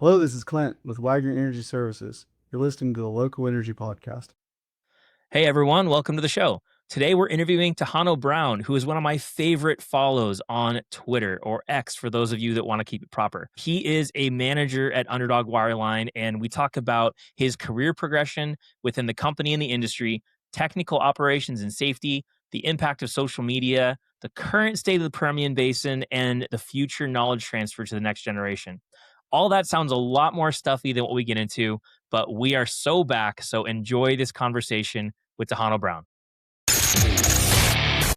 Hello, this is Clint with Wagner Energy Services. You're listening to the Local Energy Podcast. Hey everyone, welcome to the show. Today we're interviewing Tejano Brown, who is one of my favorite follows on Twitter, or X for those of you that want to keep it proper. He is a manager at Underdog Wireline, and we talk about his career progression within the company and the industry, technical operations and safety, the impact of social media, the current state of the Permian Basin, and the future knowledge transfer to the next generation. All that sounds a lot more stuffy than what we get into, but we are so back. So enjoy this conversation with Tejano Brown.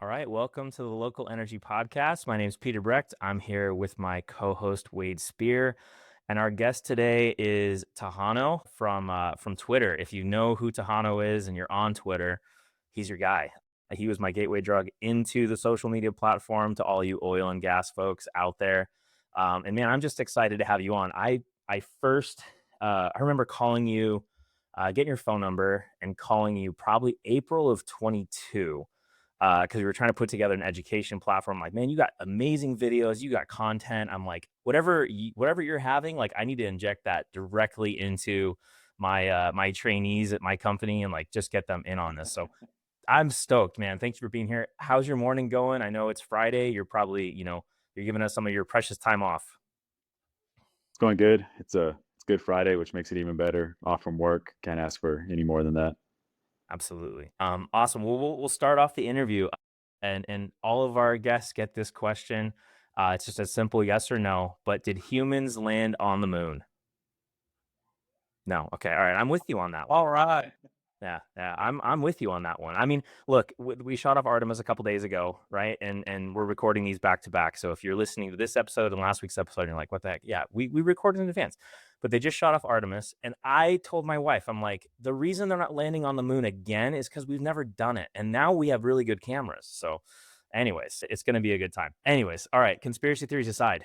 All right, welcome to the Local Energy Podcast. My name is Peter Brecht. I'm here with my co-host Wade Spear, and our guest today is Tejano from Twitter. If you know who Tejano is and you're on Twitter, he's your guy. He was my gateway drug into the social media platform to all you oil and gas folks out there. And man, I'm just excited to have you on. I remember calling you, getting your phone number and calling you probably April of 22 because we were trying to put together an education platform. Like, man, you got amazing videos, you got content. I'm like, whatever you're having, like, I need to inject that directly into my trainees at my company and like just get them in on this. So I'm stoked, man. Thanks for being here. How's your morning going? I know it's Friday. You're probably, you're giving us some of your precious time off. It's going good. It's Good Friday, which makes it even better. Off from work, can't ask for any more than that. Absolutely. Awesome. Well, we'll start off the interview, and all of our guests get this question. It's just a simple yes or no. But did humans land on the moon? No. Okay. All right. I'm with you on that one. All right. Yeah, I'm with you on that one. I mean, look, we shot off Artemis a couple days ago, right? And we're recording these back to back. So if you're listening to this episode and last week's episode, and you're like, what the heck? Yeah, we recorded in advance. But they just shot off Artemis, and I told my wife, I'm like, the reason they're not landing on the moon again is because we've never done it, and now we have really good cameras. So, anyways, it's going to be a good time. Anyways, all right. Conspiracy theories aside,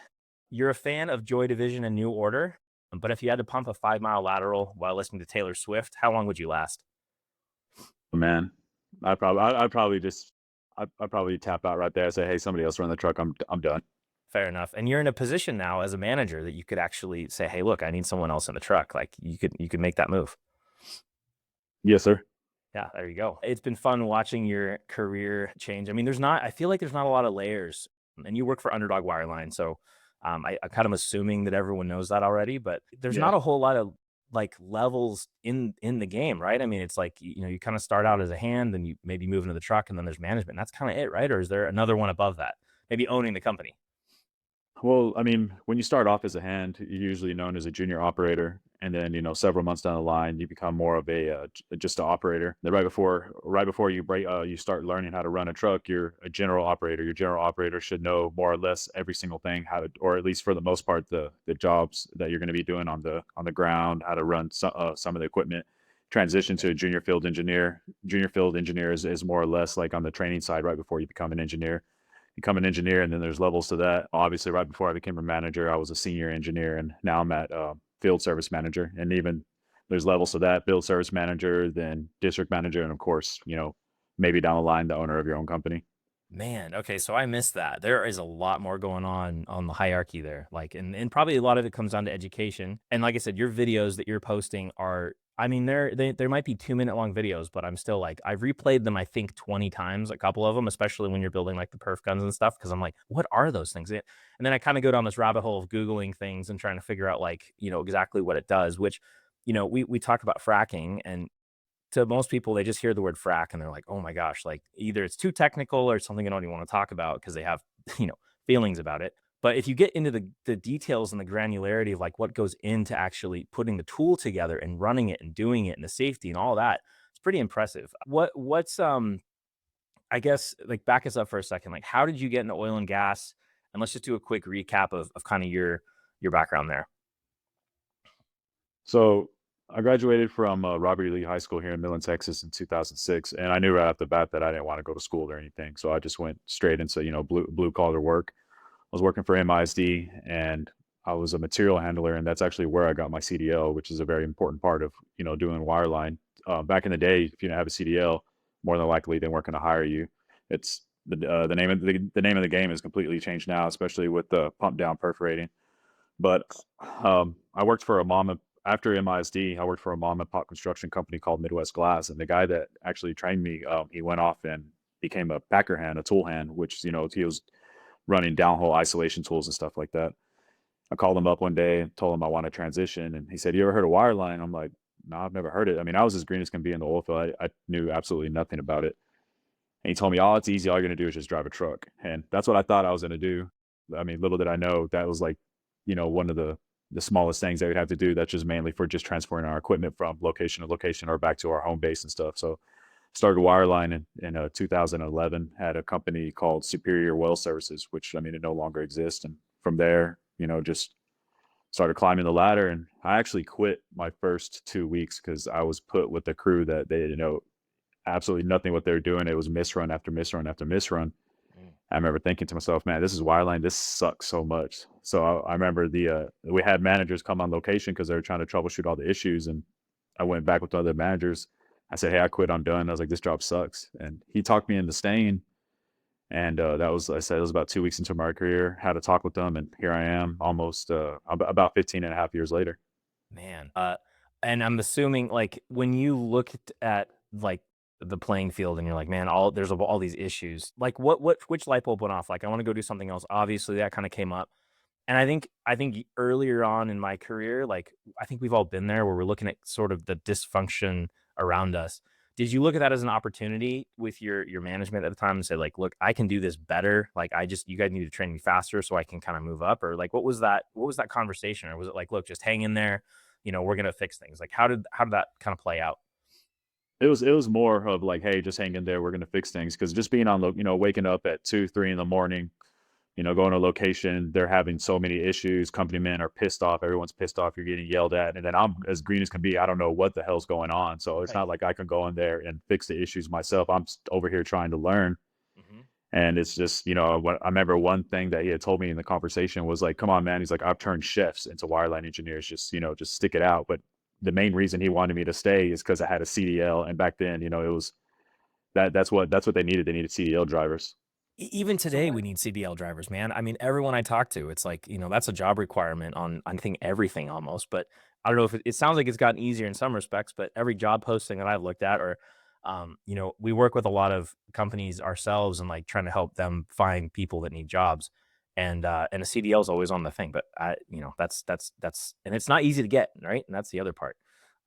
you're a fan of Joy Division and New Order, but if you had to pump a 5-mile lateral while listening to Taylor Swift, how long would you last? Man, I'd probably tap out right there and say, hey, somebody else run the truck. I'm done. Fair enough. And you're in a position now as a manager that you could actually say, hey, look, I need someone else in the truck. Like you could make that move. Yes, sir. Yeah, there you go. It's been fun watching your career change. I mean, I feel like there's not a lot of layers, and you work for Underdog Wireline. So I'm kind of assuming that everyone knows that already, but there's not a whole lot of like levels in the game, right? I mean, it's like, you kind of start out as a hand, then you maybe move into the truck, and then there's management. That's kind of it, right? Or is there another one above that? Maybe owning the company. Well, I mean, when you start off as a hand, you're usually known as a junior operator, and then several months down the line, you become more of just an operator. Then right before you start learning how to run a truck, you're a general operator. Your general operator should know more or less every single thing, or at least for the most part, the jobs that you're going to be doing on the ground, how to run some of the equipment. Transition to a junior field engineer. Junior field engineer is more or less like on the training side right before you become an engineer, and then there's levels to that. Obviously, right before I became a manager, I was a senior engineer, and now I'm at field service manager. And even there's levels to that: field service manager, then district manager, and of course, maybe down the line, the owner of your own company. Man, okay, so I missed that. There is a lot more going on the hierarchy there. Like, and probably a lot of it comes down to education. And like I said, your videos that you're posting are, I mean, there might be 2-minute long videos, but I'm still like, I've replayed them, I think 20 times, a couple of them, especially when you're building like the perf guns and stuff. Cause I'm like, what are those things? And then I kind of go down this rabbit hole of Googling things and trying to figure out like, exactly what it does, which, we talk about fracking, and to most people, they just hear the word frack and they're like, oh my gosh, like either it's too technical or something I don't even want to talk about because they have, feelings about it. But if you get into the details and the granularity of like what goes into actually putting the tool together and running it and doing it and the safety and all that, it's pretty impressive. What's I guess like back us up for a second. Like how did you get into oil and gas? And let's just do a quick recap of kind of your background there. So I graduated from Robert E. Lee High School here in Midland, Texas in 2006, and I knew right off the bat that I didn't want to go to school or anything. So I just went straight into blue collar work. I was working for MISD, and I was a material handler, and that's actually where I got my CDL, which is a very important part of doing wireline. Back in the day, if you didn't have a CDL, more than likely they weren't going to hire you. It's the name of the name of the game has completely changed now, especially with the pump down perforating. But I worked for after MISD, I worked for a mom and pop construction company called Midwest Glass. And the guy that actually trained me, he went off and became a packer hand, a tool hand, which, he was running downhole isolation tools and stuff like that. I called him up one day and told him I want to transition. And he said, "You ever heard of wireline?" I'm like, "No, I've never heard it." I mean, I was as green as can be in the oil field. I knew absolutely nothing about it. And he told me, "Oh, it's easy. All you're going to do is just drive a truck." And that's what I thought I was going to do. I mean, little did I know that was like, one of the smallest things that we'd have to do. That's just mainly for just transporting our equipment from location to location or back to our home base and stuff. So started wireline in 2011, had a company called Superior Well Services, which, I mean, it no longer exists. And from there, just started climbing the ladder. And I actually quit my first 2 weeks because I was put with a crew that they didn't know absolutely nothing what they were doing. It was misrun after misrun after misrun. Mm. I remember thinking to myself, man, this is wireline. This sucks so much. So I remember we had managers come on location because they were trying to troubleshoot all the issues. And I went back with the other managers. I said, "Hey, I quit. I'm done." I was like, "This job sucks." And he talked me into staying. And that was, I said, it was about 2 weeks into my career. Had a talk with them. And here I am almost about 15 and a half years later. Man. And I'm assuming like when you looked at like the playing field and you're like, man, there's all these issues. Like which light bulb went off? Like I want to go do something else. Obviously that kind of came up. And I think earlier on in my career, like I think we've all been there where we're looking at sort of the dysfunction around us. Did you look at that as an opportunity with your management at the time and say like, look, I can do this better. Like you guys need to train me faster so I can kind of move up? Or like what was that conversation? Or was it like, look, just hang in there, we're gonna fix things? Like how did that kind of play out? It was more of like, hey, just hang in there. We're gonna fix things. Because just being on waking up at 2, 3 in the morning, going to location, they're having so many issues. Company men are pissed off. Everyone's pissed off. You're getting yelled at. And then I'm as green as can be. I don't know what the hell's going on. So it's Right. not like I can go in there and fix the issues myself. I'm over here trying to learn. Hmm. And it's just, I remember one thing that he had told me in the conversation was like, "Come on, man." He's like, "I've turned chefs into wireline engineers. Just stick it out." But the main reason he wanted me to stay is because I had a CDL. And back then, it was that's what they needed. They needed CDL drivers. Even So today, we need CDL drivers, man. I mean, everyone I talk to, it's like, that's a job requirement on, I think, everything almost. But I don't know if it sounds like it's gotten easier in some respects, but every job posting that I've looked at, or, we work with a lot of companies ourselves and like trying to help them find people that need jobs. And a CDL is always on the thing, but and it's not easy to get, right? And that's the other part.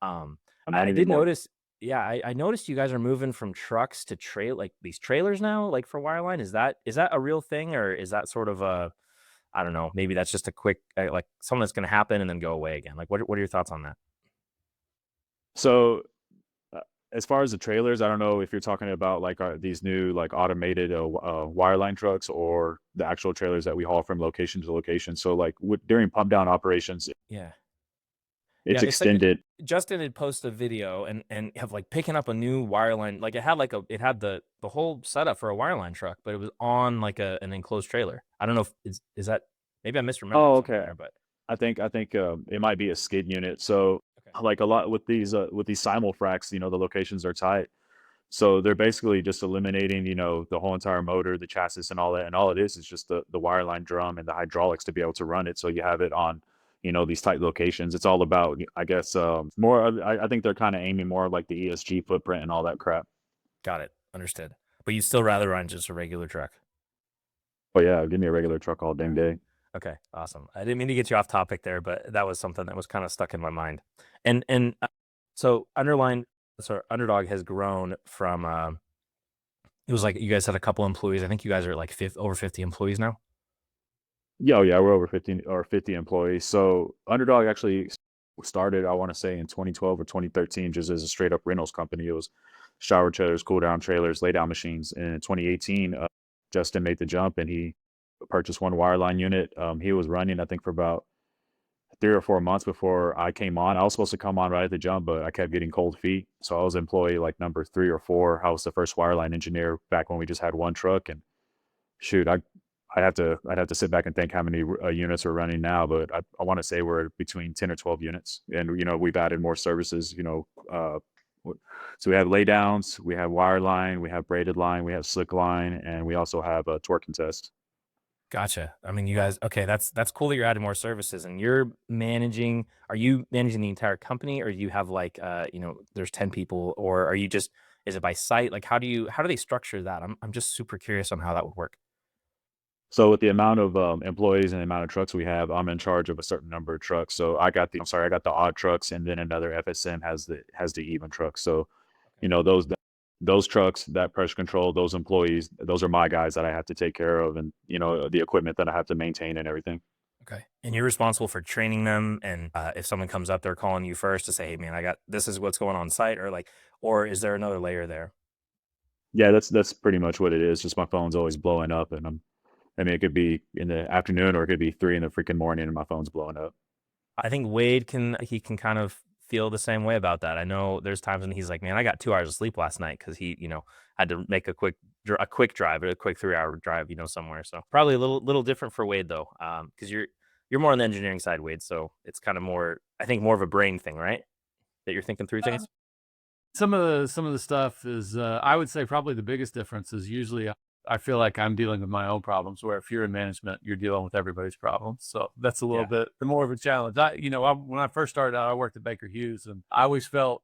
Um, I'm I not I did anymore. notice, yeah, I noticed you guys are moving from trucks to like these trailers now, like for wireline. Is that a real thing, or is that sort of a, I don't know, maybe that's just a quick like something that's going to happen and then go away again? Like what are your thoughts on that? So Uh, as far as the trailers, I don't know if you're talking about like these new like automated wireline trucks or the actual trailers that we haul from location to location. So like during pump down operations, Yeah. Yeah, it's it's like extended. Justin had posted a video and have like picking up a new wireline, like it had the whole setup for a wireline truck, but it was on like an enclosed trailer. I don't know if is that, maybe I'm misremembering Oh, something okay. there, but I think it might be a skid unit. So okay. like a lot with these simul fracs, the locations are tight. So they're basically just eliminating, the whole entire motor, the chassis, and all that. And all it is just the wireline drum and the hydraulics to be able to run it. So you have it on, these tight locations. It's all about, I guess, more. I think they're kind of aiming more like the ESG footprint and all that crap. Got it. Understood. But you'd still rather run just a regular truck. But yeah, give me a regular truck all dang day. Okay, awesome. I didn't mean to get you off topic there, but that was something that was kind of stuck in my mind. So Underdog has grown from it was like you guys had a couple employees. I think you guys are like over 50 employees now. Yeah, oh, yeah, we're over 50 employees. So Underdog actually started, I want to say, in 2012 or 2013, just as a straight up rentals company. It was shower trailers, cool down trailers, lay down machines. And in 2018, Justin made the jump and he purchased one wireline unit. He was running, I think, for about 3 or 4 months before I came on. I was supposed to come on right at the jump, but I kept getting cold feet. So I was employee like number 3 or 4. I was the first wireline engineer back when we just had one truck. And shoot, I'd have to sit back and think how many units are running now, but I want to say we're between 10 or 12 units. And we've added more services. So we have laydowns, we have wireline, we have braided line, we have slick line, and we also have a torque and test. Gotcha. I mean, you guys, okay, that's cool that you're adding more services and you're managing. Are you managing the entire company, or do you have like, there's 10 people, or are you just, is it by site? Like, how do they structure that? I'm just super curious on how that would work. So with the amount of employees and the amount of trucks we have, I'm in charge of a certain number of trucks. So I got the odd trucks, and then another FSM has the even trucks. So Okay. those trucks, that pressure control, those employees, those are my guys that I have to take care of, and the equipment that I have to maintain and everything. Okay. And you're responsible for training them. And if someone comes up, they're calling you first to say, "Hey, man, I got this is what's going on site," or like, or is there another layer there? Yeah, that's pretty much what it is. Just my phone's always blowing up, and I mean, it could be in the afternoon or it could be 3 in the freaking morning and my phone's blowing up. I think Wade can kind of feel the same way about that. I know there's times when he's like, "Man, I got 2 hours of sleep last night because he, had to make a quick drive, a quick 3 hour drive, somewhere." So probably a little different for Wade though, because you're more on the engineering side, Wade. So it's kind of more, I think, more of a brain thing, right? That you're thinking through things. Some of the stuff is, I would say probably the biggest difference is usually I feel like I'm dealing with my own problems, where if you're in management, you're dealing with everybody's problems. So that's a little Yeah. bit more of a challenge. When I first started out, I worked at Baker Hughes, and I always felt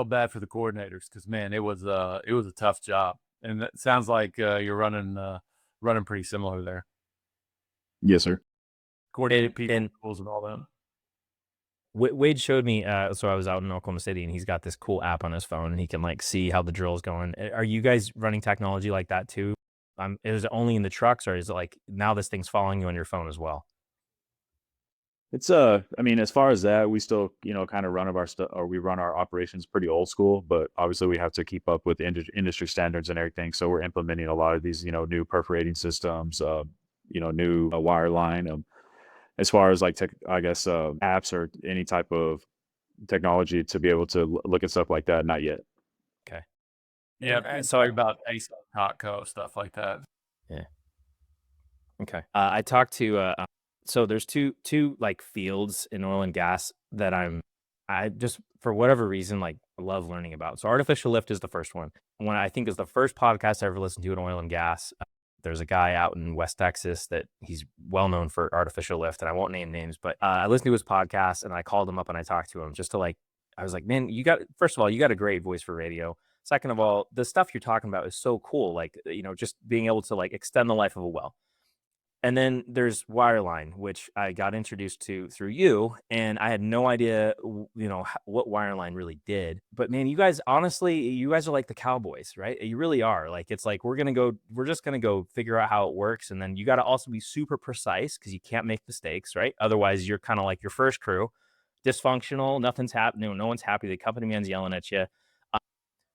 bad for the coordinators because, man, it was a tough job. And it sounds like you're running pretty similar there, Yes, sir. coordinating And people's and all that. Wade showed me, so I was out in Oklahoma City, and he's got this cool app on his phone, and he can like see how the drill's going. Are you guys running technology like that too? Is it only in the trucks, or is it like now this thing's following you on your phone as well? It's I mean, as far as that, we still, kind of run of our stuff, or we run our operations pretty old school, but obviously we have to keep up with industry standards and everything. So we're implementing a lot of these, new perforating systems, new wireline. As far as like tech, I guess, apps or any type of technology to be able to look at stuff like that, not yet. Okay. Yeah, So talking about ASOC, Hotco, stuff like that. yeah. Okay. I talked to so there's two like fields in oil and gas that I just for whatever reason like love learning about. So artificial lift is the first one. One I think is the first podcast I ever listened to in oil and gas. There's a guy out in West Texas that he's well known for artificial lift, and I won't name names, but I listened to his podcast and I called him up and I talked to him just to like I was like, man, first of all, you got a great voice for radio. Second of all, the stuff you're talking about is so cool. Like, just being able to like extend the life of a well. And then there's Wireline, which I got introduced to through you, and I had no idea, what Wireline really did. But man, you guys, honestly, you guys are like the cowboys, right? You really are. Like, it's like we're just gonna go figure out how it works, and then you got to also be super precise because you can't make mistakes, right? Otherwise, you're kind of like your first crew, dysfunctional. Nothing's happening. No one's happy. The company man's yelling at you.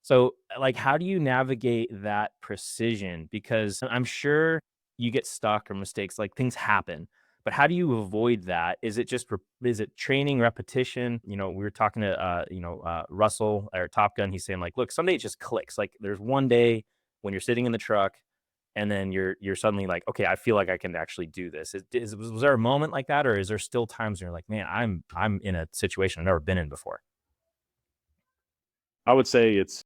So, like, how do you navigate that precision? Because I'm sure you get stuck or mistakes, like things happen. But how do you avoid that? Is it just is it training, repetition? We were talking to Russell or Top Gun. He's saying like, look, someday it just clicks. Like, there's one day when you're sitting in the truck, and then you're suddenly like, okay, I feel like I can actually do this. Was there a moment like that, or is there still times when you're like, man, I'm in a situation I've never been in before? I would say it's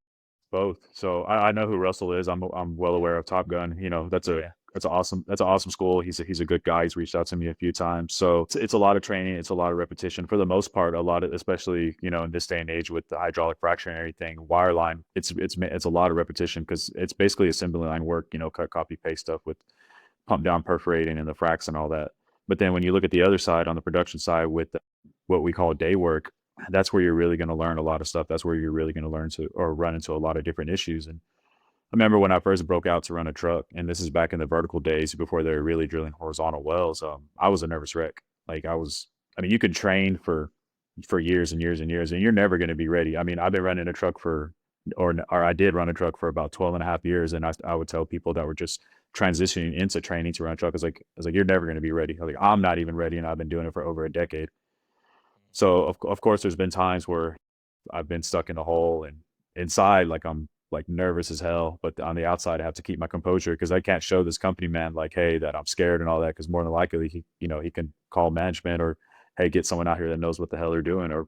both. So I know who Russell is. I'm well aware of Top Gun. Oh yeah. That's an awesome school. He's a good guy. He's reached out to me a few times. So it's a lot of training. It's a lot of repetition. For the most part, a lot of, especially in this day and age with the hydraulic fracture and everything, wireline. It's a lot of repetition because it's basically assembly line work. Cut, copy, paste stuff with pump down, perforating, and the fracks and all that. But then when you look at the other side, on the production side, with what we call day work, that's where you're really going to learn a lot of stuff. That's where you're really going to learn to or run into a lot of different issues. And I remember when I first broke out to run a truck, and this is back in the vertical days before they were really drilling horizontal wells. I was a nervous wreck. Like I mean, you could train for years and years and years, and you're never going to be ready. I mean, I've been running a truck or I did run a truck for about 12 and a half years. And I would tell people that were just transitioning into training to run a truck, I was like, you're never going to be ready. I was like, I'm not even ready. And I've been doing it for over a decade. So of course, there's been times where I've been stuck in a hole, and inside, like I'm like nervous as hell, but on the outside, I have to keep my composure because I can't show this company man like, hey, that I'm scared and all that. Because more than likely, he can call management or, hey, get someone out here that knows what the hell they're doing, or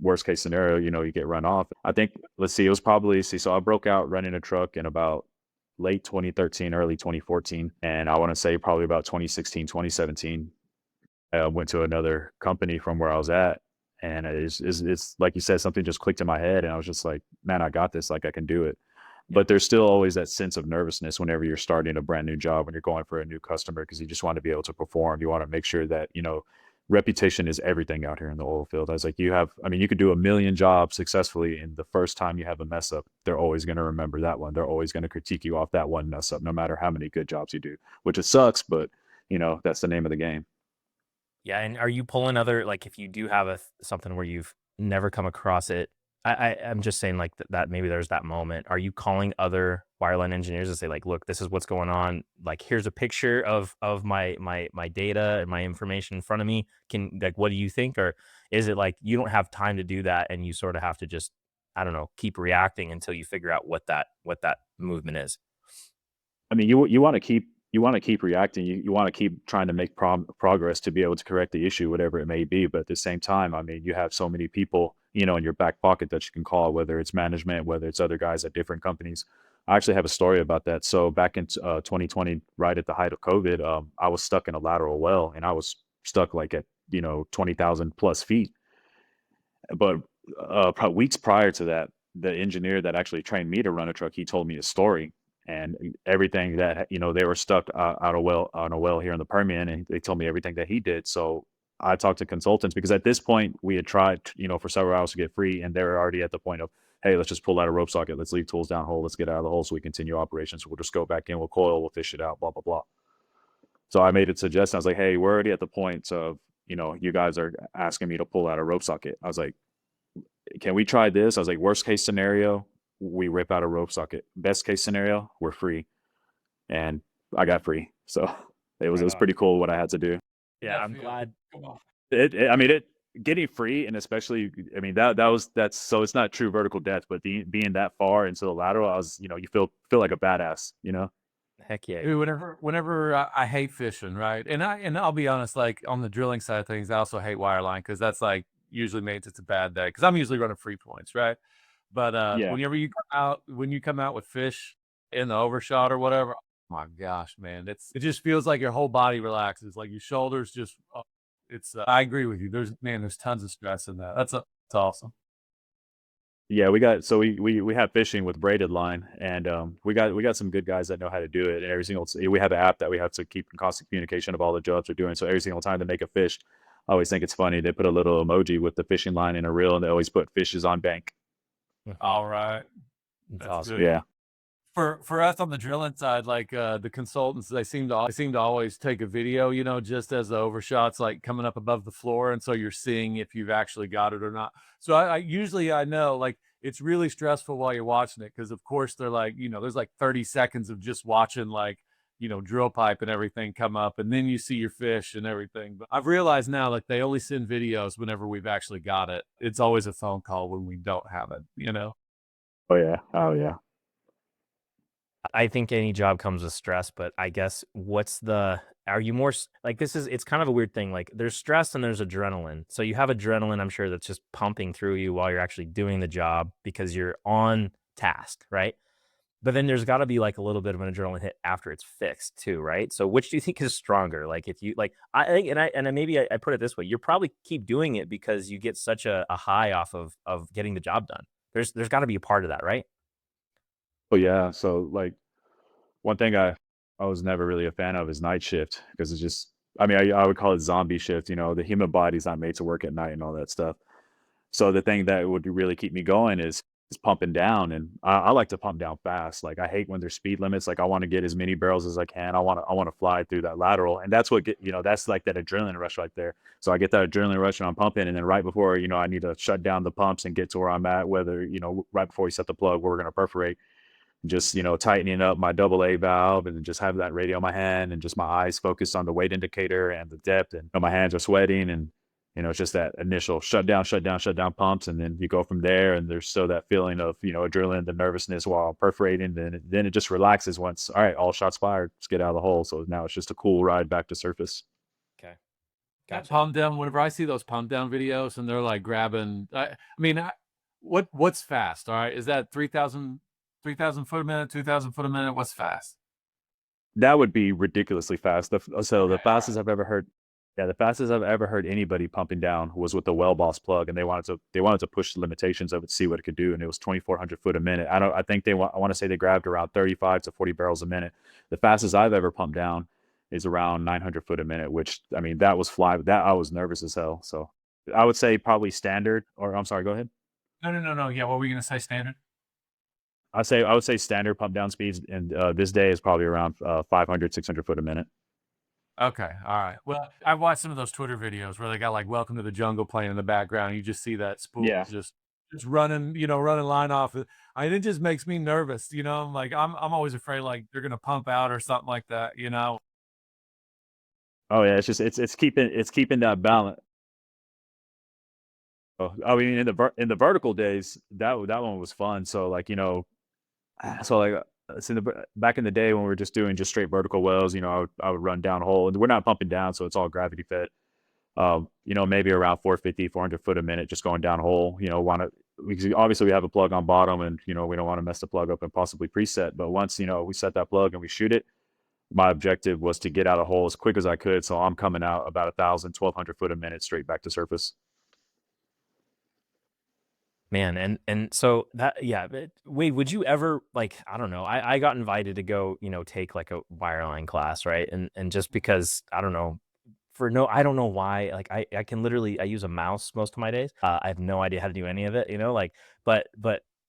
worst case scenario, you get run off. I think, let's see, it was probably, so I broke out running a truck in about late 2013, early 2014. And I want to say probably about 2016, 2017, I went to another company from where I was at. And it's like you said, something just clicked in my head. And I was just like, man, I got this. Like I can do it. But there's still always that sense of nervousness whenever you're starting a brand new job, when you're going for a new customer, because you just want to be able to perform. You want to make sure that, reputation is everything out here in the oil field. I was like, you could do a million jobs successfully, and the first time you have a mess up, they're always going to remember that one. They're always going to critique you off that one mess up, no matter how many good jobs you do, which it sucks, but that's the name of the game. Yeah, and are you pulling other, like, if you do have something where you've never come across it, I'm just saying, like, that maybe there's that moment. Are you calling other wireline engineers to say, like, look, this is what's going on. Like, here's a picture of my data and my information in front of me. What do you think? Or is it like you don't have time to do that and you sort of have to just, I don't know, keep reacting until you figure out what that movement is? I mean, you want to keep reacting. You want to keep trying to make progress to be able to correct the issue, whatever it may be. But at the same time, I mean, you have so many people, in your back pocket that you can call, whether it's management, whether it's other guys at different companies. I actually have a story about that. So back in 2020, right at the height of COVID, I was stuck in a lateral well, and I was stuck like at 20,000 plus feet. But probably weeks prior to that, the engineer that actually trained me to run a truck, he told me a story, and everything that they were stuck out on a well here in the Permian, and they told me everything that he did. So I talked to consultants, because at this point we had tried, for several hours to get free, and they were already at the point of, hey, let's just pull out a rope socket, let's leave tools down hole, let's get out of the hole so we continue operations. We'll just go back in, we'll coil, we'll fish it out, blah blah blah. So I made a suggestion. I was like, hey, we're already at the point of, you guys are asking me to pull out a rope socket. I was like, can we try this? I was like, worst case scenario, we rip out a rope socket. Best case scenario, we're free. And I got free. So it was pretty cool what I had to do. Yeah, I'm glad. Come on. Getting free, and especially, I mean, that's so it's not true vertical depth, but being that far into the lateral, I was, you feel like a badass. Heck yeah. Dude, whenever I hate fishing, right? And I'll be honest, like on the drilling side of things, I also hate wireline, because that's like usually means it's a bad day, because I'm usually running free points, right? But Yeah. whenever you come out with fish in the overshot or whatever, oh my gosh, man, it just feels like your whole body relaxes, like your shoulders just. It's I agree with you. There's tons of stress in that. That's awesome. Yeah, we have fishing with braided line, and we got some good guys that know how to do it. And we have an app that we have to keep in constant communication of all the jobs we're doing. So every single time they make a fish, I always think it's funny. They put a little emoji with the fishing line in a reel, and they always put fishes on bank. All right. That's That's awesome. good. Yeah. For us on the drilling side, like the consultants, they seem to always take a video, just as the overshot's like coming up above the floor, and so you're seeing if you've actually got it or not. So I usually, I know, like, it's really stressful while you're watching it, because of course they're like, there's like 30 seconds of just watching, like, drill pipe and everything come up, and then you see your fish and everything. But I've realized now, like, they only send videos whenever we've actually got it. It's always a phone call when we don't have it. Oh yeah. Oh yeah. I think any job comes with stress, but I guess are you more like, it's kind of a weird thing. Like, there's stress and there's adrenaline. So you have adrenaline, I'm sure, that's just pumping through you while you're actually doing the job because you're on task, right? But then there's got to be like a little bit of an adrenaline hit after it's fixed too, right? So which do you think is stronger? Like, if you like, I think, and maybe I put it this way, you probably keep doing it because you get such a high off of getting the job done. There's got to be a part of that, right? Oh yeah. So like, one thing I was never really a fan of is night shift, because it's just, I mean, I would call it zombie shift. The human body's not made to work at night and all that stuff. So the thing that would really keep me going is pumping down, and I like to pump down fast. Like, I hate when there's speed limits. Like, I want to get as many barrels as I can. I want to fly through that lateral, and that's that's like that adrenaline rush right there. So I get that adrenaline rush and I'm pumping, and then right before I need to shut down the pumps and get to where I'm at, whether right before we set the plug where we're gonna perforate, just tightening up my double A valve, and just have that radio in my hand, and just my eyes focused on the weight indicator and the depth, and my hands are sweating, and it's just that initial shut down pumps, and then you go from there, and there's still that feeling of adrenaline, the nervousness while perforating, then it just relaxes once, all right, all shots fired, let's get out of the hole. So now it's just a cool ride back to surface. Okay. That Gotcha. pump down, whenever I see those pump down videos and they're like grabbing, I mean, what's fast? All right. Is that 3,000 3,000 foot a minute, 2,000 foot a minute. What's fast? That would be ridiculously fast. So the Okay, all fastest right. I've ever heard, yeah, the fastest I've ever heard anybody pumping down was with the well boss plug, and they wanted to push the limitations of it, see what it could do, and it was 2,400 foot a minute. I think I want to say they grabbed around 35 to 40 barrels a minute. The fastest I've ever pumped down is around 900 foot a minute, which I mean that was fly. That I was nervous as hell. So I would say probably standard, or I'm sorry, go ahead. No. Yeah, what were you gonna say? Standard? I would say standard pump down speeds, and this day is probably around 500, 600 foot a minute. Okay, all right. Well, I've watched some of those Twitter videos where they got like "Welcome to the Jungle" playing in the background. You just see that spool Yeah. just running, running line off. It just makes me nervous. I'm like I'm always afraid like they're gonna pump out or something like that. Oh yeah, it's keeping that balance. Oh, I mean, in the vertical days, that one was fun. So like so like it's back in the day when we were just doing just straight vertical wells. I would run down hole, and we're not pumping down, so it's all gravity fed. Maybe around 450, 400 foot a minute, just going down hole. Obviously we have a plug on bottom, and we don't want to mess the plug up and possibly preset. But once we set that plug and we shoot it, my objective was to get out of hole as quick as I could. So I'm coming out about 1,000, 1,200 foot a minute straight back to surface. Man, and so that yeah, but Wade, would you ever like I don't know, I got invited to go, take like a wireline class, right? And just because I don't know, I don't know why, like I can literally I use a mouse most of my days. I have no idea how to do any of it, like but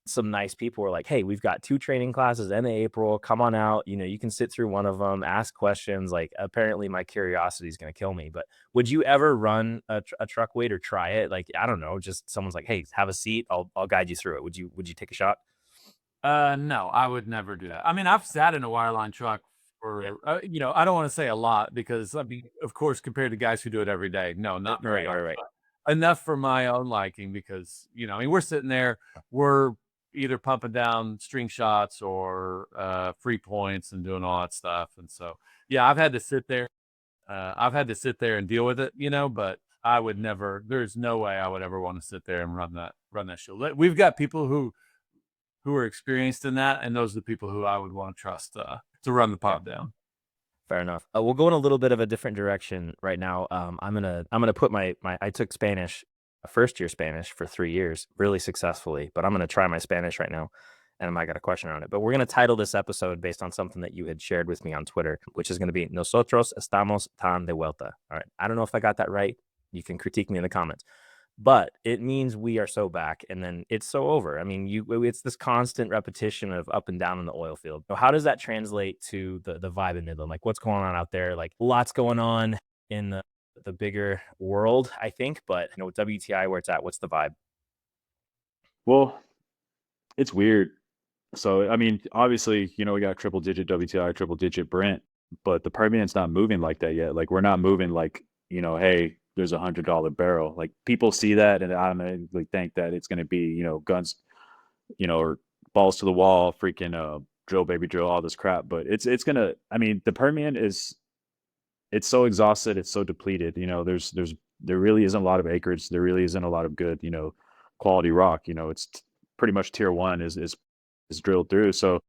some nice people were like, "Hey, we've got 2 training classes in April. Come on out. You can sit through one of them, ask questions." Like apparently my curiosity is going to kill me, but would you ever run a truck weight or try it? Like I don't know, just someone's like, "Hey, have a seat. I'll guide you through it." Would you take a shot? No, I would never do that. I mean, I've sat in a wireline truck for, I don't want to say a lot because I mean, of course, compared to guys who do it every day, no, not Right, very right, often. right. Enough for my own liking because, I mean, we're sitting there, we're either pumping down string shots or free points and doing all that stuff. And so, yeah, I've had to sit there. I've had to sit there and deal with it, but I would never, there's no way I would ever want to sit there and run that show. We've got people who are experienced in that, and those are the people who I would want to trust to run the Yeah. pop down. Fair enough. We'll go in a little bit of a different direction right now. I'm gonna put my I took Spanish, first year Spanish for 3 years, really successfully. But I'm gonna try my Spanish right now, and I got a question on it. But we're gonna title this episode based on something that you had shared with me on Twitter, which is gonna be "Nosotros estamos tan de vuelta." All right. I don't know if I got that right. You can critique me in the comments. But it means we are so back, and then it's so over. I mean, it's this constant repetition of up and down in the oil field. So how does that translate to the vibe in Midland? Like, what's going on out there? Like, lots going on in the bigger world, I think. But WTI, where it's at, what's the vibe? Well, it's weird. So I mean, obviously, we got triple digit WTI, triple digit Brent, but the Permian's not moving like that yet. Like we're not moving like, hey, there's $100 barrel. Like people see that and automatically think that it's going to be, guns, or balls to the wall, freaking drill baby drill, all this crap. But it's gonna. I mean, the Permian it's so exhausted, it's so depleted. There really isn't a lot of acreage. There really isn't a lot of good, quality rock. It's pretty much tier one is drilled through. So,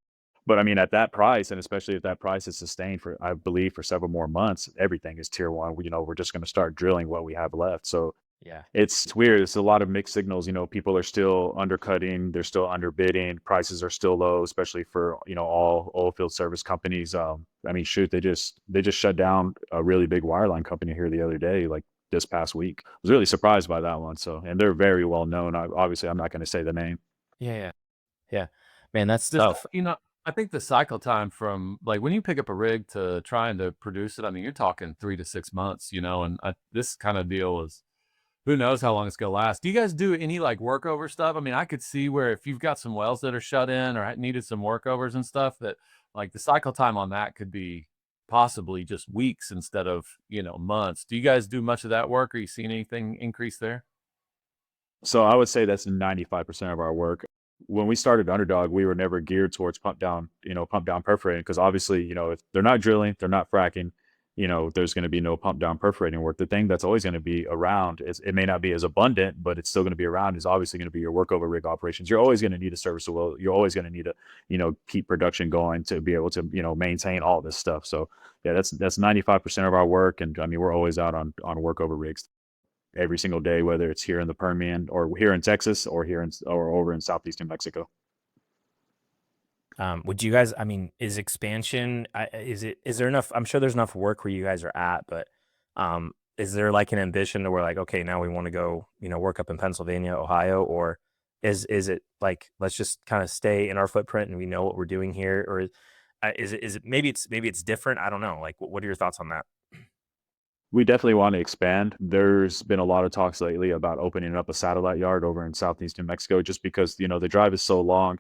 but I mean, at that price, and especially if that price is sustained for, I believe, for several more months, everything is tier one. We're just going to start drilling what we have left. So Yeah. it's weird. It's a lot of mixed signals. People are still undercutting, they're still underbidding, prices are still low, especially for all oil field service companies. I mean, shoot, they just shut down a really big wireline company here the other day, like this past week. I was really surprised by that one. So, and they're very well known. Obviously, I'm not going to say the name. Yeah. Yeah. Man, that's Just, tough. I think the cycle time from like when you pick up a rig to trying to produce it, I mean, you're talking 3 to 6 months, and this kind of deal is, who knows how long it's gonna last. Do you guys do any like workover stuff? I mean, I could see where if you've got some wells that are shut in or needed some workovers and stuff, that like the cycle time on that could be possibly just weeks instead of months. Do you guys do much of that work? Are you seeing anything increase there? So I would say that's 95% of our work. When we started Underdog, we were never geared towards pump down perforating, because obviously, if they're not drilling, they're not fracking, there's going to be no pump down perforating work. The thing that's always going to be around is, it may not be as abundant, but it's still going to be around, is obviously going to be your workover rig operations. You're always going to need a service well. You're always going to need to, keep production going to be able to, maintain all this stuff. So yeah, that's 95% of our work. And I mean, we're always out on workover rigs every single day, whether it's here in the Permian or here in Texas or or over in southeastern Mexico. Would you guys, I mean, is expansion, is there enough, I'm sure there's enough work where you guys are at, but is there like an ambition to where like, okay, now we want to go, work up in Pennsylvania, Ohio, or is it like, let's just kind of stay in our footprint and we know what we're doing here? Or is it, maybe it's different. I don't know. Like, what are your thoughts on that? We definitely want to expand. There's been a lot of talks lately about opening up a satellite yard over in southeastern Mexico, just because, the drive is so long.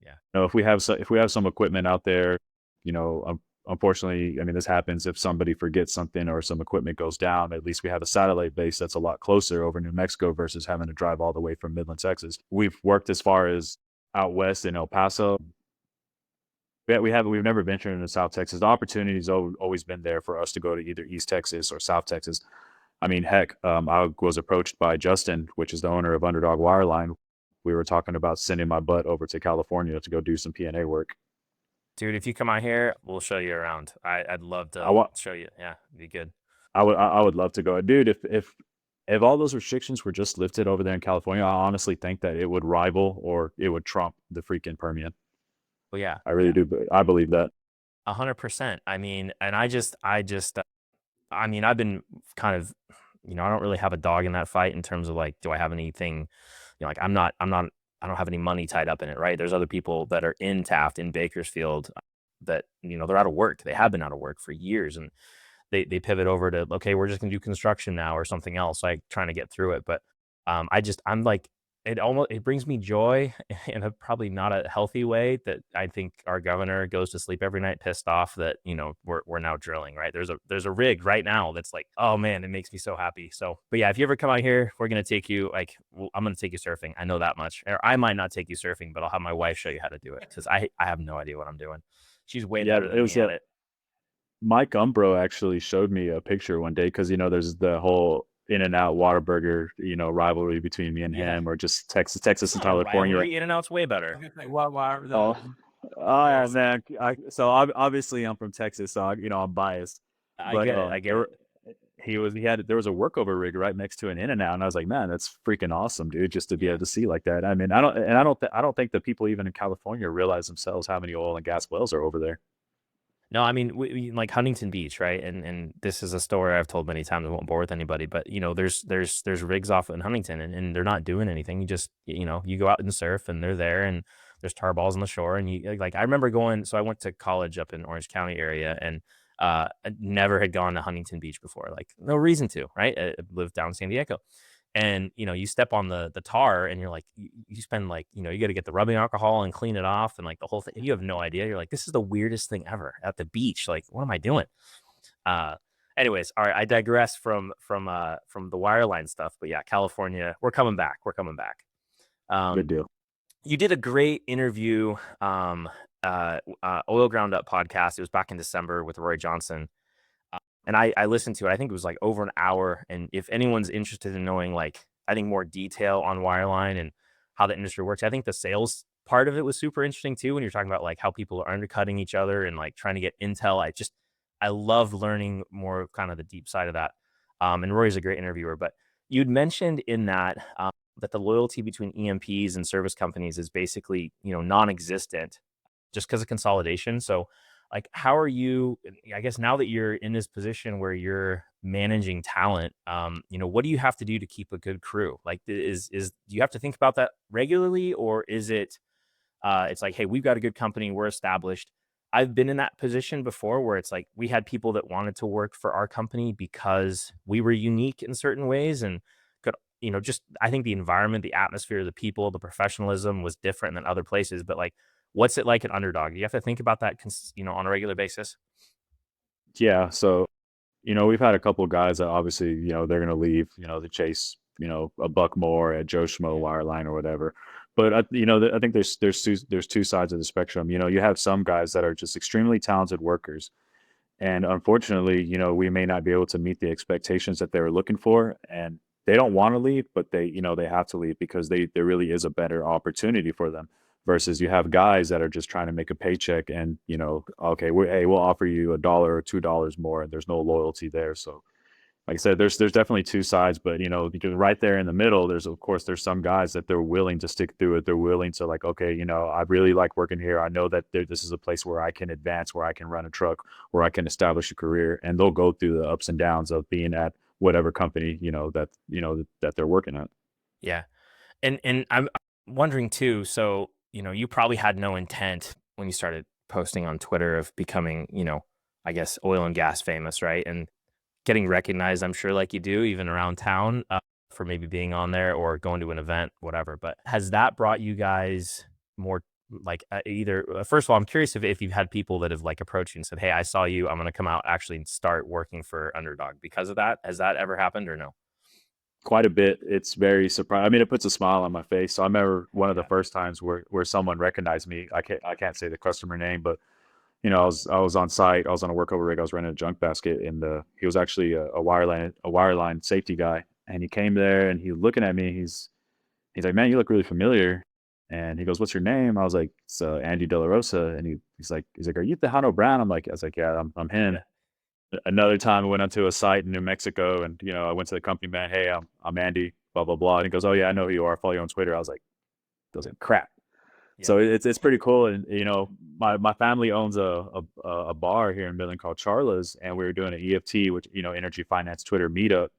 Yeah. If we have some equipment out there, unfortunately, I mean, this happens if somebody forgets something or some equipment goes down. At least we have a satellite base that's a lot closer over New Mexico versus having to drive all the way from Midland, Texas. We've worked as far as out west in El Paso. We've never ventured into South Texas. The opportunity's always been there for us to go to either East Texas or South Texas. I mean, heck, I was approached by Justin, which is the owner of Underdog Wireline. We were talking about sending my butt over to California to go do some P&A work. Dude, if you come out here, we'll show you around. I'd love to show you. Yeah, it'd be good. I would love to go, dude. If all those restrictions were just lifted over there in California, I honestly think that it would rival or it would trump the freaking Permian. Well, yeah, I really do. I believe that. 100%. I mean, and I just, I mean, I've been kind of, I don't really have a dog in that fight in terms of like, do I have anything, like I don't have any money tied up in it, right? There's other people that are in Taft, in Bakersfield, that, they're out of work. They have been out of work for years, and they pivot over to, okay, we're just gonna do construction now or something else, like trying to get through it. But I'm like, it brings me joy in a probably not a healthy way, that I think our governor goes to sleep every night pissed off that, we're now drilling, right? There's a rig right now that's like, oh man, it makes me so happy. So, but yeah, if you ever come out here, we're going to take you, like, I'm going to take you surfing. I know that much. Or I might not take you surfing, but I'll have my wife show you how to do it, because I have no idea what I'm doing. She's way better than me at it. Mike Umbro actually showed me a picture one day, because, there's the whole In-N-Out Whataburger, rivalry between me and him, or just Texas and California. In-N-Out's way better. Oh yeah, man. So obviously I'm from Texas, so I'm biased. I get it. There was a workover rig right next to an In-N-Out, and I was like, man, that's freaking awesome, dude, just to be able to see like that. I mean, I don't think that people even in California realize themselves how many oil and gas wells are over there. No, I mean, we like Huntington Beach, right? And this is a story I've told many times. I won't bore with anybody, but there's rigs off in Huntington, and they're not doing anything. You just, you go out and surf, and they're there, and there's tar balls on the shore. And you, like, I remember so I went to college up in Orange County area, and I never had gone to Huntington Beach before. Like, no reason to, right? I lived down in San Diego. And, you step on the tar, and you're like, you spend like, you got to get the rubbing alcohol and clean it off, and like the whole thing. You have no idea. You're like, this is the weirdest thing ever at the beach. Like, what am I doing? Anyways, all right. I digress from the wireline stuff, but yeah, California, we're coming back. Good deal. You did a great interview, Oil Ground Up podcast. It was back in December with Roy Johnson. And I listened to it. I think it was like over an hour. And if anyone's interested in knowing, like, I think more detail on wireline and how the industry works, I think the sales part of it was super interesting too. When you're talking about like how people are undercutting each other and like trying to get intel, I love learning more of kind of the deep side of that. And Roy's a great interviewer. But you'd mentioned in that that the loyalty between EMPs and service companies is basically, non-existent, just because of consolidation. So, like, how are you, I guess, now that you're in this position where you're managing talent, what do you have to do to keep a good crew? Like, do you have to think about that regularly, or is it, it's like, hey, we've got a good company, we're established. I've been in that position before where it's like, we had people that wanted to work for our company because we were unique in certain ways, and could, I think the environment, the atmosphere, the people, the professionalism was different than other places. But like, what's it like at Underdog? Do you have to think about that, on a regular basis? Yeah. So, we've had a couple of guys that obviously, they're going to leave, to chase, a buck more at Joe Schmo Wireline or whatever. But, I think there's two sides of the spectrum. You have some guys that are just extremely talented workers, And unfortunately, we may not be able to meet the expectations that they were looking for. And they don't want to leave, but they have to leave because there really is a better opportunity for them versus you have guys that are just trying to make a paycheck and, okay, hey, we'll offer you $1 or $2 more. And there's no loyalty there. So like I said, there's definitely two sides, but because right there in the middle, there's some guys that they're willing to stick through it. They're willing to like, okay, I really like working here. I know that this is a place where I can advance, where I can run a truck, where I can establish a career, and they'll go through the ups and downs of being at whatever company, that they're working at. Yeah. And I'm wondering too, so, you probably had no intent when you started posting on Twitter of becoming, I guess oil and gas famous, right? And getting recognized, I'm sure, like you do, even around town, for maybe being on there or going to an event, whatever. But has that brought you guys more like either? First of all, I'm curious if you've had people that have like approached you and said, "Hey, I saw you. I'm going to come out actually and start working for Underdog because of that." Has that ever happened or no? Quite a bit. It's very surprising. I mean, it puts a smile on my face. So I remember one of the Yeah. first times where someone recognized me. I can't say the customer name, but I was on site. I was on a workover rig. I was running a junk basket, and he was actually a wireline safety guy. And he came there, and he was looking at me. He's like, "Man, you look really familiar." And he goes, "What's your name?" I was like, "It's Andy De La Rosa." And he's like, "Are you Tejano Brown?" I was like, "Yeah, I'm him." Yeah. Another time, I went onto a site in New Mexico, and I went to the company man. "Hey, I'm Andy. Blah blah blah." And he goes, "Oh yeah, I know who you are. I follow you on Twitter." I was like, "Those are crap." Yeah. So it's pretty cool, and my family owns a bar here in Midland called Charlas, and we were doing an EFT, which energy finance Twitter meetup,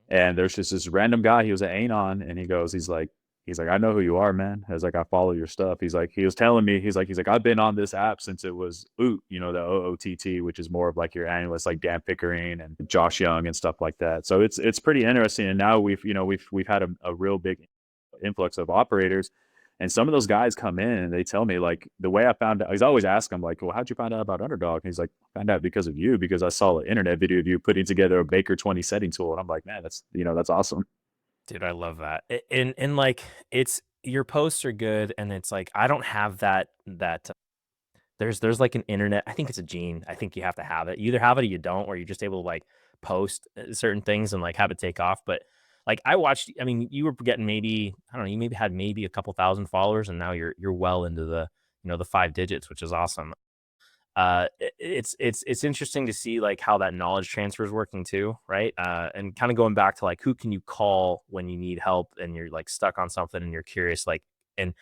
and there's just this random guy. He was an anon, and he's like, "I know who you are, man." I was like, "I follow your stuff." He was telling me, he's like, "I've been on this app since it was OOT, the OOTT, which is more of like your analysts like Dan Pickering and Josh Young and stuff like that." So it's pretty interesting, and now we've had a real big influx of operators. And some of those guys come in and they tell me like the way I found out. He's always ask them like, "Well, how'd you find out about Underdog?" And he's like, "I found out because of you, because I saw an internet video of you putting together a Baker 20 setting tool." And I'm like, "Man, that's awesome." Dude, I love that. And like it's your posts are good and it's like I don't have that there's like an internet, I think it's a gene. I think you have to have it. You either have it or you don't, or you're just able to like post certain things and like have it take off. But like I watched, I mean, you were getting maybe, I don't know, you maybe had maybe a couple thousand followers and now you're well into the, the 5 digits, which is awesome. It's interesting to see like how that knowledge transfer is working too, right? And kind of going back to like who can you call when you need help and you're like stuck on something and you're curious, like, and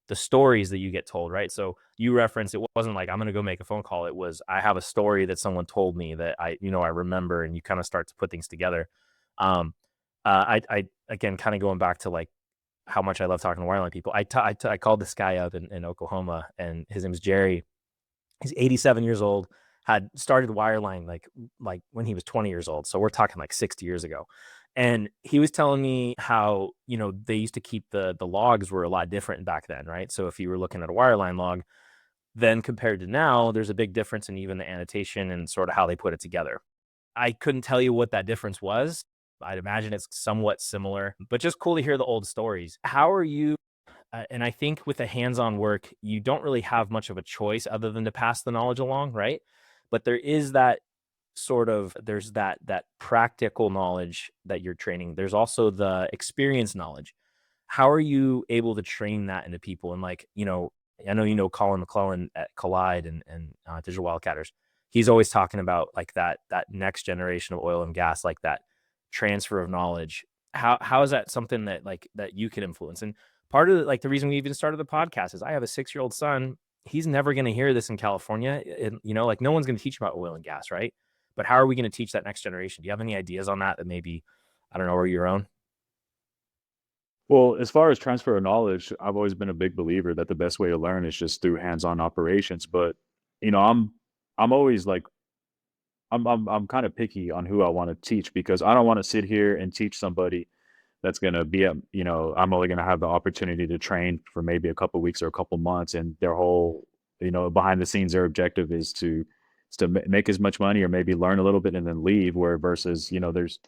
the stories that you get told, right? So you referenced, it wasn't like I'm gonna go make a phone call. It was I have a story that someone told me that I remember, and you kind of start to put things together. Um, I again kind of going back to like how much I love talking to wireline people. I called this guy up in Oklahoma, and his name is Jerry. He's 87 years old, had started wireline like when he was 20 years old. So we're talking like 60 years ago. And he was telling me how, they used to keep the logs were a lot different back then, right? So if you were looking at a wireline log, then compared to now, there's a big difference in even the annotation and sort of how they put it together. I couldn't tell you what that difference was. I'd imagine it's somewhat similar, but just cool to hear the old stories. How are you and I think with the hands-on work, you don't really have much of a choice other than to pass the knowledge along, right? But there is that there's that practical knowledge that you're training. There's also the experience knowledge. How are you able to train that into people? And like, I know Colin McClellan at Collide and Digital Wildcatters. He's always talking about like that next generation of oil and gas, like that transfer of knowledge. How is that something that like that you can influence? And part of like the reason we even started the podcast is I have a 6-year-old son. He's never going to hear this in California. And, like no one's going to teach about oil and gas, right? But how are we going to teach that next generation? Do you have any ideas on that maybe, I don't know, are your own? Well, as far as transfer of knowledge, I've always been a big believer that the best way to learn is just through hands-on operations. But you know, I'm I'm always like I'm kind of picky on who I want to teach because I don't want to sit here and teach somebody that's going to be I'm only going to have the opportunity to train for maybe a couple weeks or a couple months, and their whole behind the scenes their objective is to make as much money or maybe learn a little bit and then leave. Where versus there's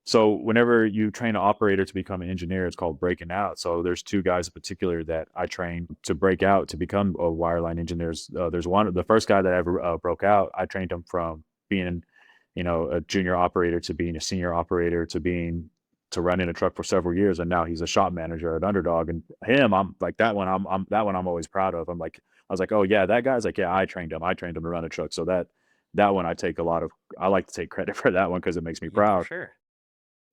So whenever you train an operator to become an engineer, it's called breaking out. So there's two guys in particular that I trained to break out to become a wireline engineers. There's one, the first guy that ever broke out. I trained him from being, a junior operator to being a senior operator to running a truck for several years, and now he's a shop manager at Underdog. And him, I'm like that one. I'm that one. I'm always proud of. I was like, oh yeah, that guy's like, yeah, I trained him. I trained him to run a truck. So that one, I like to take credit for that one because it makes me Yeah, for proud. sure.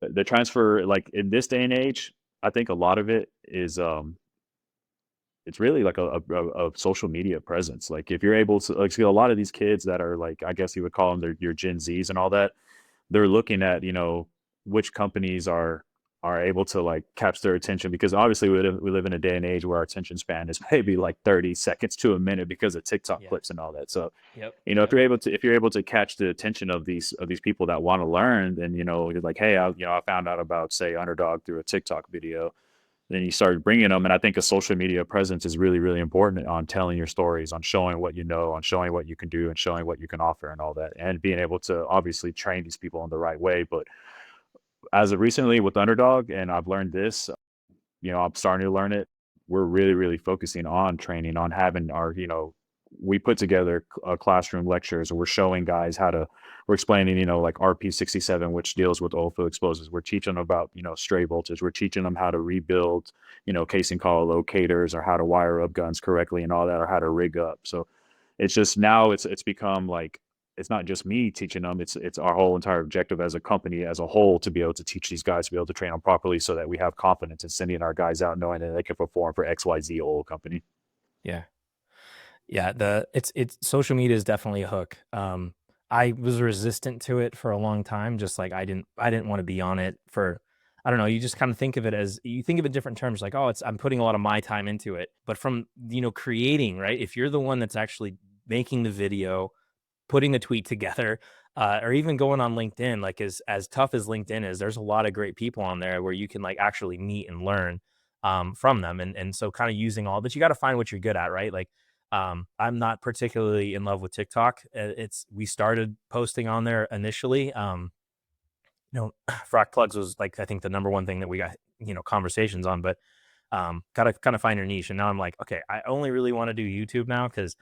The transfer, like in this day and age, I think a lot of it is it's really like a social media presence. Like if you're able to, like, see a lot of these kids that are like, I guess you would call them your Gen Zs and all that, they're looking at, which companies are able to like catch their attention, because obviously we live in a day and age where our attention span is maybe like 30 seconds to a minute because of TikTok Yeah. clips and all that. So Yep. if you're able to catch the attention of these people that want to learn, then you're like, hey, I found out about, say, Underdog through a TikTok video. Then you start bringing them, and I think a social media presence is really, really important on telling your stories, on showing what you know, on showing what you can do, and showing what you can offer, and all that, and being able to obviously train these people in the right way. But as of recently with Underdog, and I've learned this, I'm starting to learn it. We're really, really focusing on training, on having our, we put together classroom lectures, or we're showing guys we're explaining, like RP67, which deals with oilfield explosives. We're teaching them about, stray voltage. We're teaching them how to rebuild, casing collar locators, or how to wire up guns correctly and all that, or how to rig up. So it's just now it's become like, it's not just me teaching them. It's our whole entire objective as a company as a whole to be able to teach these guys, to be able to train them properly, so that we have confidence in sending our guys out knowing that they can perform for XYZ oil company. Yeah. Yeah, it's social media is definitely a hook. I was resistant to it for a long time, just like I didn't want to be on it for, I don't know, you just kind of think of it as, you think of it in different terms, like, oh, I'm putting a lot of my time into it. But from, creating, right? If you're the one that's actually making the video, putting the tweet together, or even going on LinkedIn, like as tough as LinkedIn is, there's a lot of great people on there where you can like actually meet and learn from them. And so kind of using all, but you got to find what you're good at, right? Like, I'm not particularly in love with TikTok. We started posting on there initially. Frock plugs was like, I think the number one thing that we got, conversations on, but gotta kind of find your niche. And now I'm like, okay, I only really want to do YouTube now, because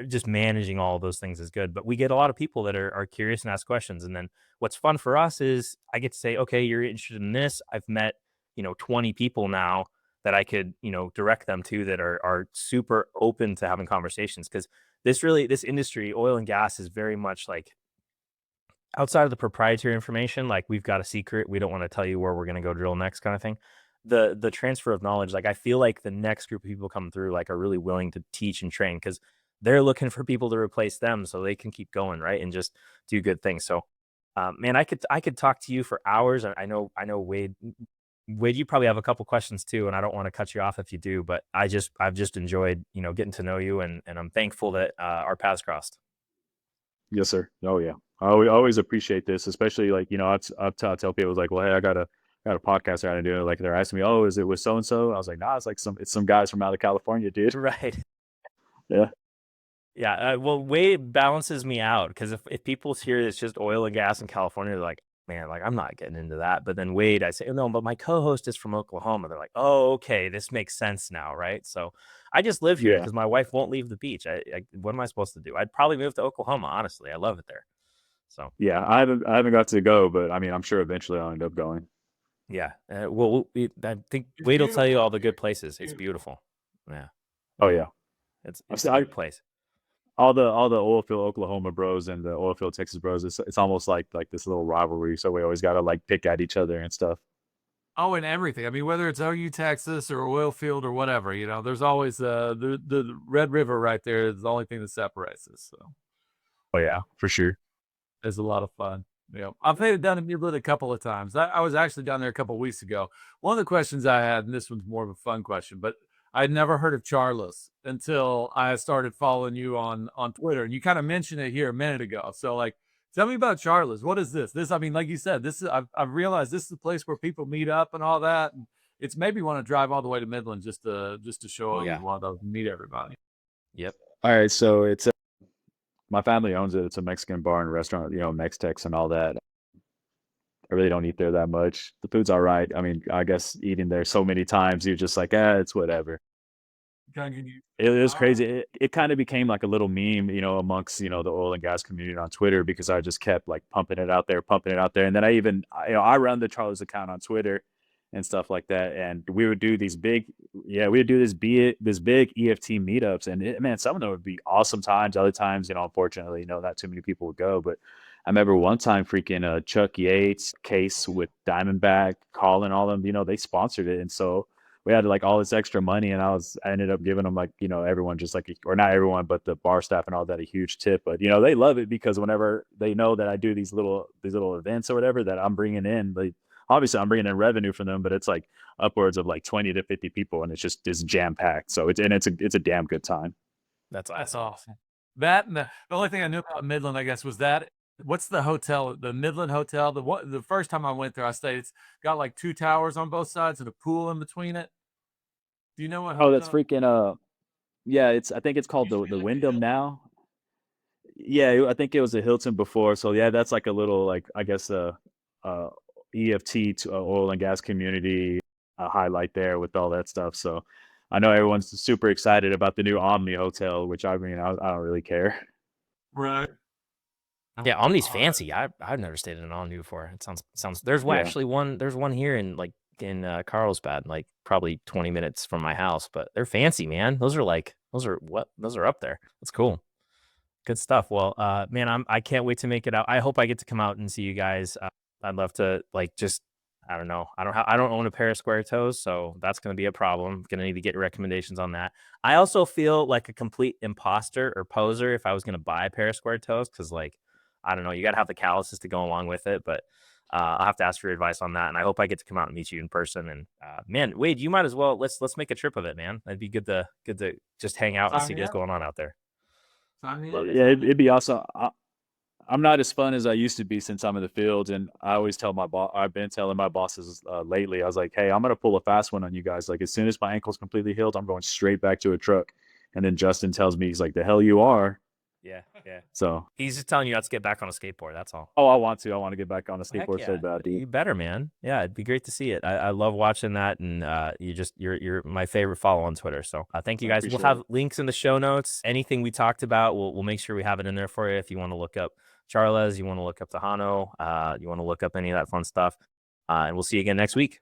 just managing all of those things is good. But we get a lot of people that are curious and ask questions. And then what's fun for us is I get to say, okay, you're interested in this. I've met, 20 people now that I could, direct them to, that are super open to having conversations. Because this industry, oil and gas, is very much like, outside of the proprietary information, like, we've got a secret, we don't want to tell you where we're going to go drill next, kind of thing. The transfer of knowledge, like, I feel like the next group of people coming through, like, are really willing to teach and train, because they're looking for people to replace them so they can keep going, right, and just do good things. So man, I could talk to you for hours. I know Wade, you probably have a couple questions too, and I don't want to cut you off if you do, but I've just enjoyed, getting to know you, and I'm thankful that our paths crossed. Yes, sir. Oh yeah, always appreciate this, especially like, I tell people, like, well, hey, I got a podcast I got to do. Like, they're asking me, oh, is it with so and so? I was like, nah, it's some guys from out of California, dude. Right. Yeah. Yeah. Well, Wade balances me out, because if people hear it's just oil and gas in California, they're like, man, like, I'm not getting into that. But then Wade, I say, oh, no, but my co-host is from Oklahoma. They're like, oh, okay, this makes sense now, right? So I just live here Yeah. because my wife won't leave the beach. What am I supposed to do? I'd probably move to Oklahoma, honestly. I love it there. So Yeah. I haven't got to go, but I mean, I'm sure eventually I'll end up going. yeah. Well, I think It's Wade will tell you beautiful all out the there. good places. It's Beautiful. beautiful. Yeah. Oh yeah. It's I've a seen, great place. all the oilfield Oklahoma bros and the oilfield Texas bros. It's almost like this little rivalry. So we always got to like pick at each other and stuff. Oh, and everything. I mean, whether it's OU, Texas, or oil field or whatever, there's always the Red River right there is the only thing that separates us. So Oh yeah, for sure. it's a lot of fun. Yeah, I've made it down to Midland a couple of times. I was actually down there a couple of weeks ago. One of the questions I had, and this one's more of a fun question, but I'd never heard of Charlas until I started following you on Twitter, and you kind of mentioned it here a minute ago. So, like, tell me about Charlas. What is this? I mean, like you said, this is I've realized this is a place where people meet up and all that. And it's made me want to drive all the way to Midland just to show Oh, yeah. you, want to meet everybody. Yep. All right, so it's my family owns it. It's a Mexican bar and restaurant, Mex-Tex and all that. I really don't eat there that much. The food's all right. I mean, I guess eating there so many times, you're just like, it's whatever. It was crazy. It kind of became like a little meme, amongst, the oil and gas community on Twitter, because I just kept like pumping it out there. And then I run the Charlas account on Twitter and stuff like that. And we would do these big, we would do this big EFT meetups. And man, some of them would be awesome times. Other times, unfortunately, not too many people would go. But I remember one time freaking Chuck Yates, Case with Diamondback, Colin, all of them, they sponsored it. And so we had like all this extra money, and I ended up giving them like, everyone just like, or not everyone, but the bar staff and all that, a huge tip. But, they love it because whenever they know that I do these little events or whatever that I'm bringing in, obviously I'm bringing in revenue from them, but it's like upwards of like 20 to 50 people, and it's jam packed. So it's a damn good time. That's awesome. That, and the only thing I knew about Midland, I guess, was that, what's the hotel, the Midland Hotel? The first time I went there, I stayed. It's got like 2 towers on both sides and a pool in between it. Do you know what? Oh, that's freaking yeah. I think it's called the Wyndham now. Yeah, I think it was a Hilton before. So yeah, that's like a little like, I guess EFT to oil and gas community highlight there with all that stuff. So I know everyone's super excited about the new Omni Hotel, which I mean, I don't really care. Right. Yeah, Omni's fancy. I've never stayed in an Omni before. It sounds. There's actually one. There's one here in Carlsbad, like probably 20 minutes from my house. But they're fancy, man. Those are up there. That's cool. Good stuff. Well, man, I can't wait to make it out. I hope I get to come out and see you guys. I'd love to I don't know. I don't own a pair of square toes, so that's going to be a problem. I'm going to need to get recommendations on that. I also feel like a complete imposter or poser if I was going to buy a pair of square toes, because I don't know, you got to have the calluses to go along with it, but I'll have to ask for your advice on that. And I hope I get to come out and meet you in person. And man, Wade, you might as well, let's make a trip of it, man. That'd be good to just hang out and see what's going on out there. Well, yeah, it'd be awesome. I'm not as fun as I used to be since I'm in the field, and I always tell my boss. I've been telling my bosses lately. I was like, "Hey, I'm gonna pull a fast one on you guys. Like, as soon as my ankle's completely healed, I'm going straight back to a truck." And then Justin tells me, he's like, "The hell you are." Yeah. So he's just telling you not to get back on a skateboard. That's all. Oh, I want to get back on a skateboard so bad, dude. You better, man. Yeah, it'd be great to see it. I love watching that, and you're my favorite follow on Twitter. So thank you guys. We'll have links in the show notes. Anything we talked about, we'll make sure we have it in there for you. If you want to look up Charlas, you want to look up Tejano, you want to look up any of that fun stuff, and we'll see you again next week.